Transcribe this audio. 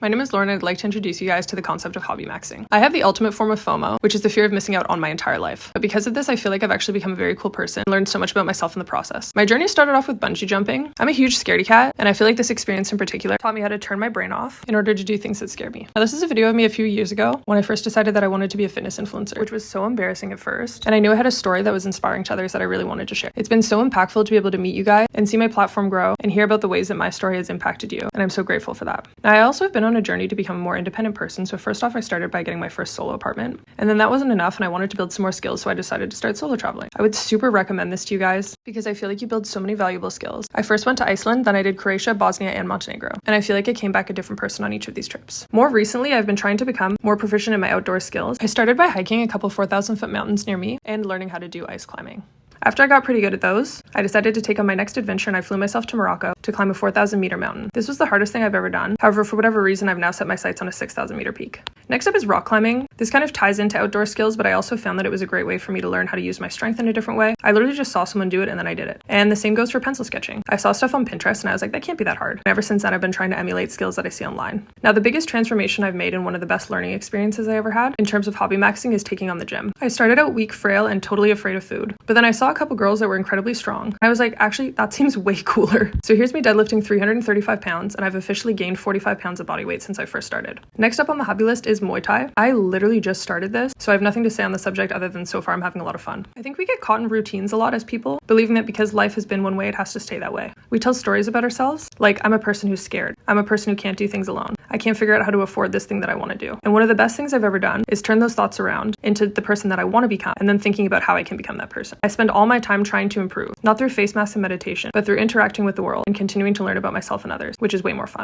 My name is Lauren and I'd like to introduce you guys to the concept of hobby maxing. I have the ultimate form of FOMO, which is the fear of missing out on my entire life. But because of this, I feel like I've actually become a very cool person and learned so much about myself in the process. My journey started off with bungee jumping. I'm a huge scaredy cat, and I feel like this experience in particular taught me how to turn my brain off in order to do things that scare me. Now, this is a video of me a few years ago when I first decided that I wanted to be a fitness influencer, which was so embarrassing at first. And I knew I had a story that was inspiring to others that I really wanted to share. It's been so impactful to be able to meet you guys and see my platform grow and hear about the ways that my story has impacted you. And I'm so grateful for that. Now, I also have been on a journey to become a more independent person. So first off, I started by getting my first solo apartment. And then that wasn't enough and I wanted to build some more skills. So I decided to start solo traveling. I would super recommend this to you guys because I feel like you build so many valuable skills. I first went to Iceland, then I did Croatia, Bosnia, and Montenegro. And I feel like I came back a different person on each of these trips. More recently, I've been trying to become more proficient in my outdoor skills. I started by hiking a couple 4,000-foot mountains near me and learning how to do ice climbing. After I got pretty good at those, I decided to take on my next adventure and I flew myself to Morocco to climb a 4,000-meter mountain. This was the hardest thing I've ever done. However, for whatever reason, I've now set my sights on a 6,000-meter peak. Next up is rock climbing. This kind of ties into outdoor skills, but I also found that it was a great way for me to learn how to use my strength in a different way. I literally just saw someone do it and then I did it. And the same goes for pencil sketching. I saw stuff on Pinterest and I was like, that can't be that hard. And ever since then, I've been trying to emulate skills that I see online. Now, the biggest transformation I've made and one of the best learning experiences I ever had in terms of hobby maxing is taking on the gym. I started out weak, frail, and totally afraid of food. But then I saw a couple girls that were incredibly strong. And I was like, actually, that seems way cooler. So here's me deadlifting 335 pounds and I've officially gained 45 pounds of body weight since I first started. Next up on the hobby list is Muay Thai. I literally just started this, so I have nothing to say on the subject other than so far I'm having a lot of fun. I think we get caught in routines a lot as people, believing that because life has been one way, it has to stay that way. We tell stories about ourselves, like I'm a person who's scared. I'm a person who can't do things alone. I can't figure out how to afford this thing that I want to do. And one of the best things I've ever done is turn those thoughts around into the person that I want to become and then thinking about how I can become that person. I spend all my time trying to improve, not through face masks and meditation, but through interacting with the world and continuing to learn about myself and others, which is way more fun.